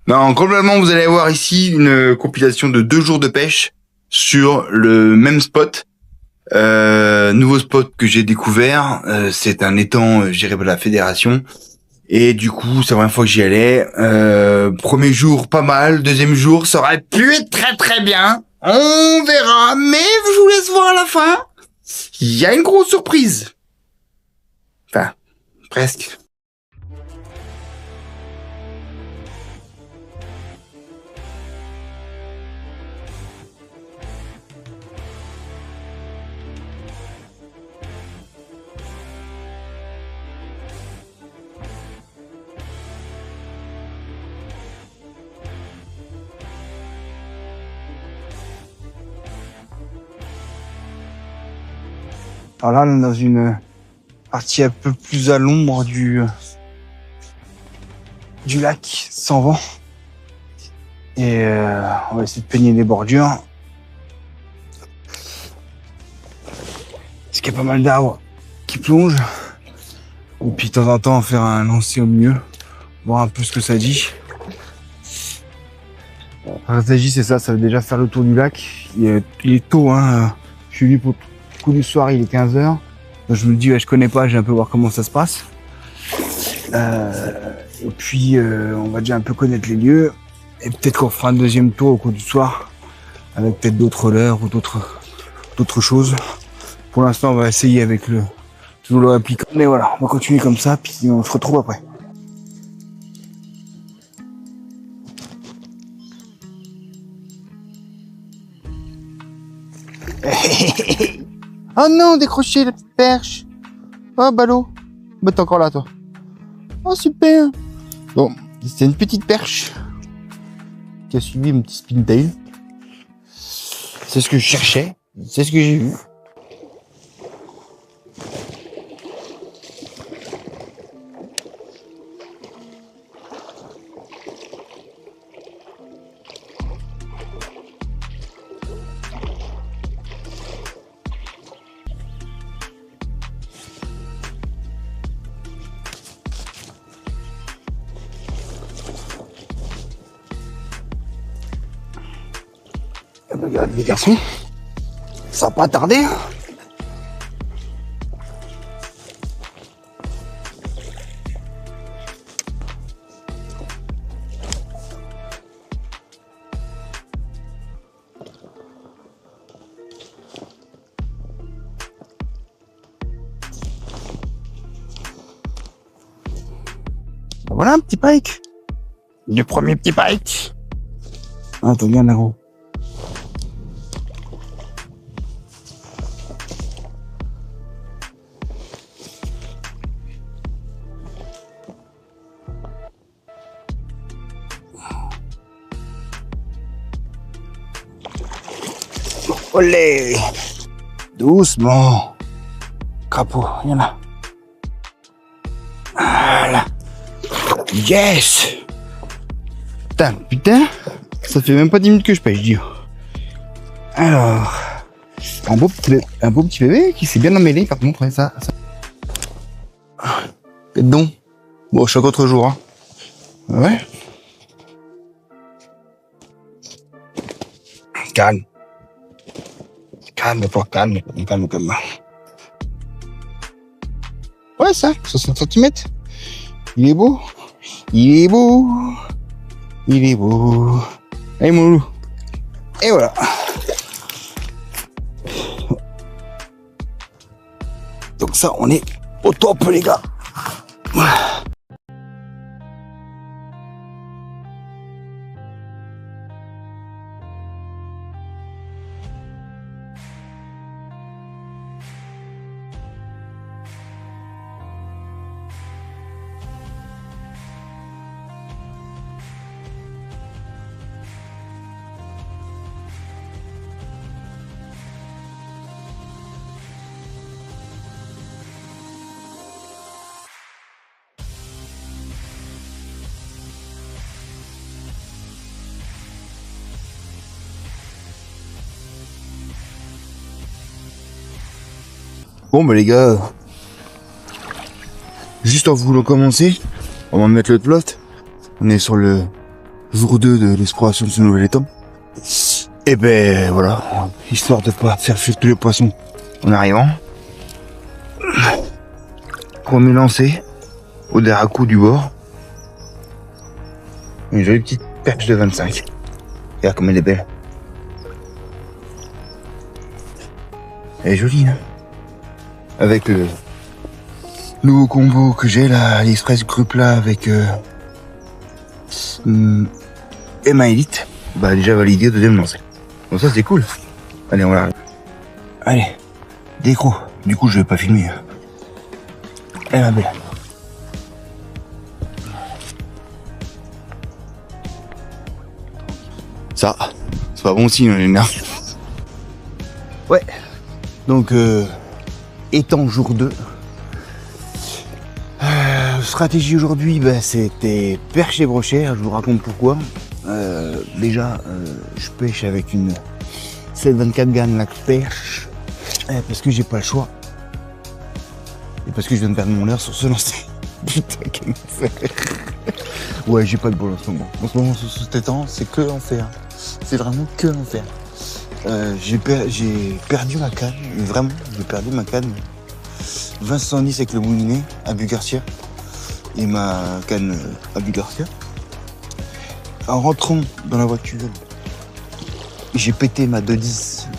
Non, complètement, vous allez voir ici une compilation de 2 jours de pêche sur le même spot. Nouveau spot que j'ai découvert, c'est un étang géré par la fédération. Et du coup, c'est la première fois que j'y allais. Premier jour, pas mal. Deuxième jour, ça aurait pu être très très bien. On verra, mais je vous laisse voir à la fin. Il y a une grosse surprise. Enfin, presque. Alors là, on est dans une partie un peu plus à l'ombre du lac sans vent. Et on va essayer de peigner les bordures. Parce qu'il y a pas mal d'arbres qui plongent. Et puis de temps en temps, faire un lancer au milieu. Voir un peu ce que ça dit. La stratégie, c'est ça va déjà faire le tour du lac. Il est tôt, hein. Je suis venu pour le coup du soir, il est 15h. Je me dis, ouais, je connais pas, je vais un peu voir comment ça se passe. Et puis, on va déjà un peu connaître les lieux. Et peut-être qu'on fera un deuxième tour au cours du soir. Avec peut-être d'autres leurres ou d'autres choses. Pour l'instant, on va essayer avec toujours le réplique. Mais voilà, on va continuer comme ça, puis on se retrouve après. Oh non, décroché la petite perche. Oh ballot. Bah t'es encore là toi. Oh super. Bon, c'était une petite perche qui a suivi mon petit spin tail. C'est ce que je cherchais. C'est ce que j'ai vu. Regarde les garçons, ça va pas tarder. Voilà un petit pike. Le premier petit pike. Ah, t'as bien là gros. Olé! Doucement. Crapaud, il y en a. Voilà. Yes! Putain, ça fait même pas 10 minutes que je pêche, dis. Alors, un beau petit bébé qui s'est bien emmêlé, par contre, ouais, ça. Faites donc. Bon, chaque autre jour, hein. Ouais. Calme. Calme-toi, calme. Ouais, ça, 60 cm. Il est beau. Allez, mon loup. Et voilà. Donc ça, on est au top, les gars. Bon bah les gars, juste en voulant commencer, on va mettre le plot. On est sur le jour 2 de l'exploration de ce nouvel étang. Et ben voilà, histoire de pas faire fuir tous les poissons en arrivant. Premier lancé au déracou du bord. Une jolie petite perche de 25. Regarde comme elle est belle. Elle est jolie, hein. Avec le nouveau combo que j'ai là, l'Express Group là, avec Emma Elite, bah déjà validé au deuxième lancé. Donc ça c'est cool. Allez, on l'arrête. Allez, décro. Du coup je vais pas filmer. Elle va belle. Ça, c'est pas bon signe, on est énervé. Ouais. Donc, étant jour 2. Stratégie aujourd'hui, bah, c'était perche et brochère. Je vous raconte pourquoi. Déjà, je pêche avec une 724 Gann lac perche. Parce que j'ai pas le choix. Et parce que je viens de perdre mon heure sur ce lancer. Putain, quel enfer. Ouais, j'ai pas de bol en ce moment. En ce moment, sur cet étang, c'est que enfer. C'est vraiment que l'enfer. J'ai perdu ma canne, vraiment, j'ai perdu ma canne 20-110 avec le moulinet à Bugarcia et ma canne à Bugarcia. En rentrant dans la voiture, j'ai pété ma 210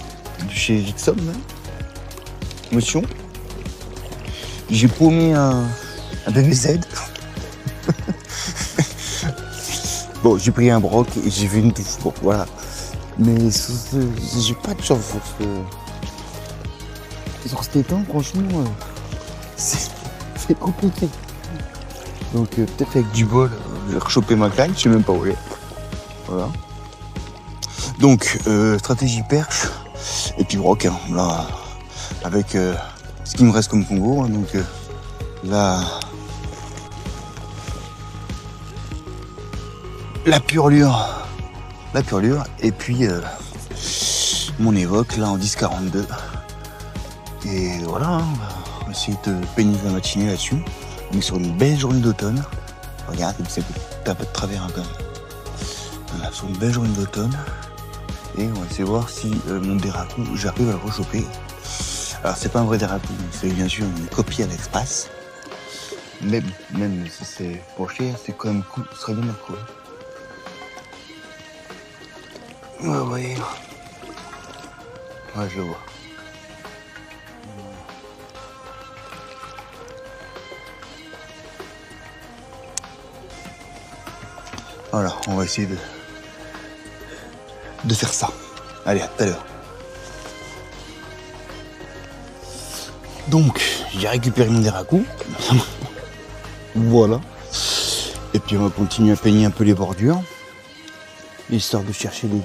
de chez Gixom, motion. J'ai paumé un BBZ. Bon, j'ai pris un broc et j'ai vu une touche. Bon, voilà. Mais j'ai pas de chance sur cet étang, franchement, c'est compliqué. Donc peut-être avec du bol, je vais rechoper ma canne, je sais même pas où elle est. Voilà. Donc stratégie perche et puis broc, hein, là, avec ce qui me reste comme combo, hein, donc là. La purlure et puis mon évoque là en 10-42 et voilà, hein, on va essayer de peigner la matinée là-dessus. On est sur une belle journée d'automne, regarde, c'est un peu de travers hein, quand même. Voilà, sur une belle journée d'automne et on va essayer de voir si mon déracou, j'arrive à le rechoper. Alors c'est pas un vrai déracou, c'est bien sûr une copie à l'Express, mais même si c'est pas cher, c'est quand même cool, ce serait bien cool. Ouais, je le vois. Voilà, on va essayer de faire ça. Allez, à tout à l'heure. Donc, j'ai récupéré mon déracou. Voilà. Et puis on va continuer à peigner un peu les bordures, histoire de chercher des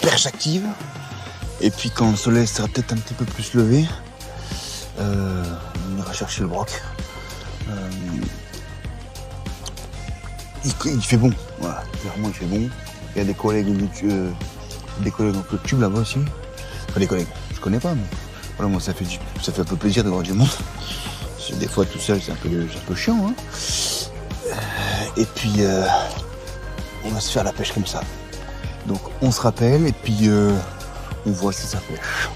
perches actives. Et puis quand le soleil sera peut-être un petit peu plus levé, on ira chercher le broc. Il fait bon, voilà, clairement il fait bon. Il y a des collègues dans le tube là-bas aussi. Enfin des collègues, je connais pas, mais voilà, moi ça fait un peu plaisir de voir du monde. Parce que des fois tout seul c'est un peu chiant, hein. Et puis on va se faire la pêche comme ça. Donc on se rappelle et puis on voit si ça pêche.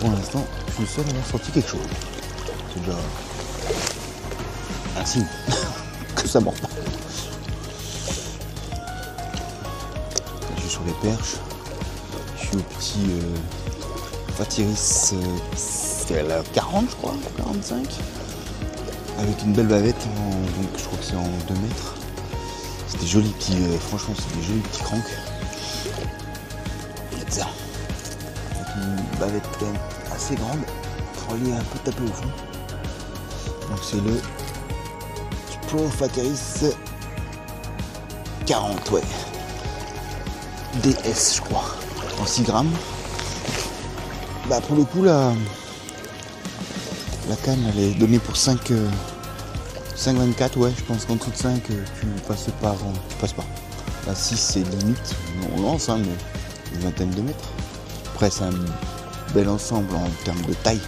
Pour l'instant, je suis seul à avoir sorti quelque chose. C'est déjà un signe que ça mord pas. Je suis sur les perches. Je suis au petit Fatiris, c'est la 40 je crois, 45. Avec une belle bavette, donc je crois que c'est en 2 mètres. C'est des jolis petits, franchement c'est des jolis petits cranks. Et ça, avec une bavette quand même assez grande pour aller un peu taper au fond. Donc c'est le Pro Fatiris 40, ouais. DS je crois, en 6 grammes. Bah pour le coup la canne elle est donnée pour 5,24, ouais, je pense qu'en dessous de 5 tu passes pas. La 6 c'est limite, on lance hein, mais une vingtaine de mètres. Après c'est un bel ensemble en termes de taille,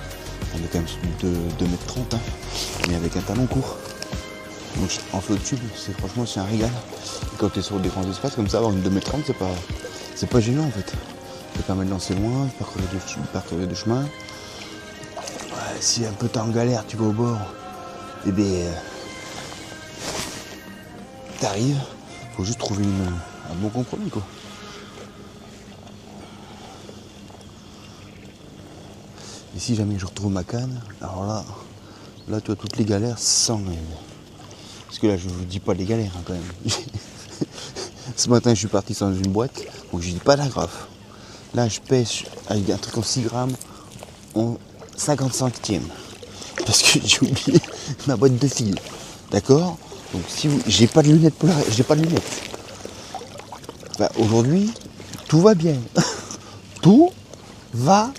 on est quand même sur 2,30 m hein, mais avec un talon court. Donc en flotte tube, franchement c'est un régal. Et quand tu es sur des grands espaces comme ça, avoir une 2,30 m, c'est pas gênant en fait. Ça permet de lancer loin, pas crever de chemin. Ouais, si un peu t'es en galère, tu vas au bord, et bien t'arrives, faut juste trouver un bon compromis quoi. Et si jamais je retrouve ma canne, alors là tu as toutes les galères sans même. Parce que là je vous dis pas les galères hein, quand même. Ce matin je suis parti sans une boîte, donc je dis pas d'agrafe. Là je pêche avec un truc en 6 grammes en 50 centièmes. Parce que j'ai oublié ma boîte de fil. D'accord? Donc si vous. J'ai pas de lunettes polaires, j'ai pas de lunettes. Bah, aujourd'hui, tout va bien. Tout va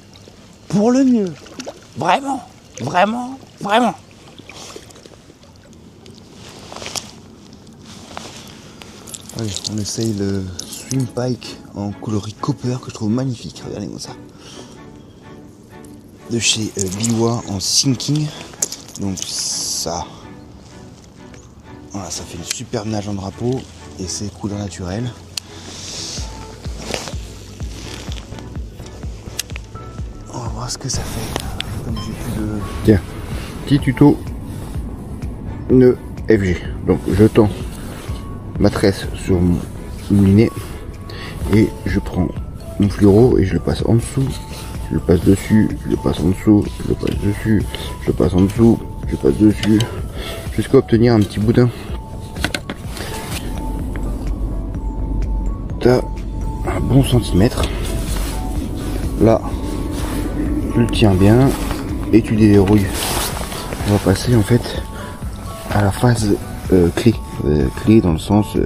pour le mieux. Vraiment, vraiment, vraiment. Allez, on essaye le Swim Pike en coloris copper que je trouve magnifique. Regardez-moi ça. De chez Biwa en sinking. Donc ça. Voilà, ça fait une super nage en drapeau et c'est couleur naturelle. On va voir ce que ça fait. Comme j'ai plus de. Tiens, petit tuto nœud FG. Donc je tends ma tresse sur mon moulinet et je prends mon fluoro et je le passe en dessous, je le passe dessus, je le passe en dessous, je le passe dessus, je le passe en dessous, je le passe dessus, jusqu'à obtenir un petit boudin. T'as un bon centimètre. Là, tu le tiens bien et tu déverrouilles. On va passer en fait à la phase clé. Clé dans le sens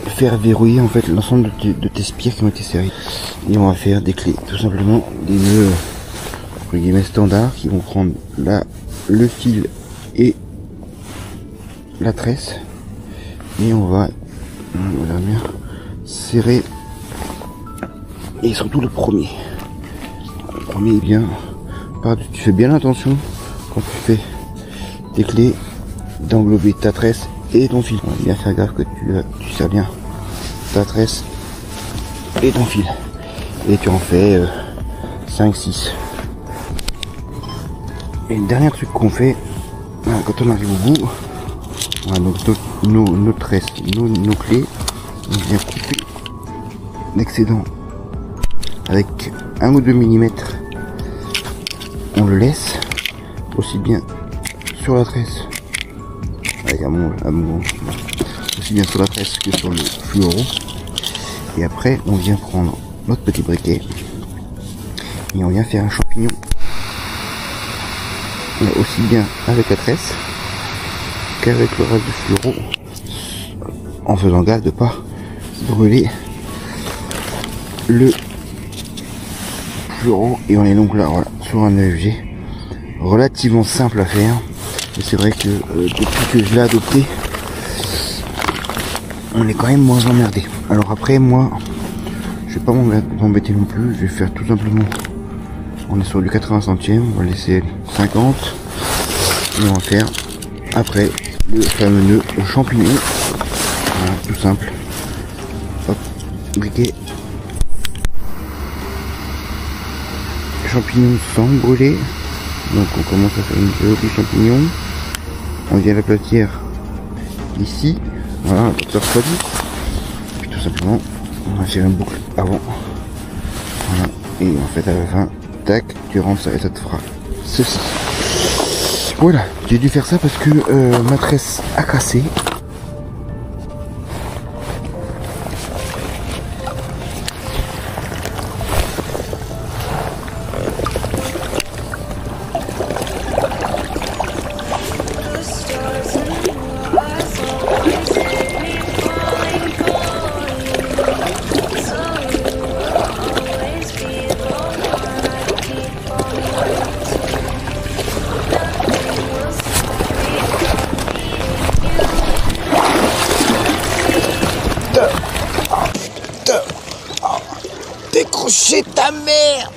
faire verrouiller en fait l'ensemble de tes spires qui ont été serrés. Et on va faire des clés, tout simplement des nœuds entre guillemets standards qui vont prendre là le fil et la tresse et on va bien serrer et surtout le premier est bien tu fais bien attention quand tu fais tes clés d'englober ta tresse et ton fil. On va bien faire gaffe que tu serres bien ta tresse et ton fil. Et tu en fais 5-6. Et le dernier truc qu'on fait, quand on arrive au bout, voilà, donc nos tresses, nos clés, on vient couper l'excédent avec 1 ou 2 mm. On le laisse aussi bien sur la tresse. Aussi bien sur la tresse que sur le fluoro. Et après on vient prendre notre petit briquet et on vient faire un champignon aussi bien avec la tresse qu'avec le reste du fluoro, en faisant gaffe de pas brûler le fluoro. Et on est donc là voilà, sur un EFG relativement simple à faire. Et c'est vrai que depuis que je l'ai adopté, on est quand même moins emmerdé. Alors après, moi, je vais pas m'embêter non plus. Je vais faire tout simplement, on est sur du 80 centièmes, on va laisser 50. Et on va faire après le fameux nœud champignon. Voilà, tout simple. Hop, briquet. Champignons sans brûler. Donc on commence à faire une jolie champignon. On vient l'aplatir ici, voilà, pour que ça refroidisse. Puis tout simplement, on va faire une boucle avant. Voilà. Et en fait à la fin, tac, tu rentres ça et ça te fera ceci. Voilà, j'ai dû faire ça parce que ma tresse a cassé. Décrocher ta mère!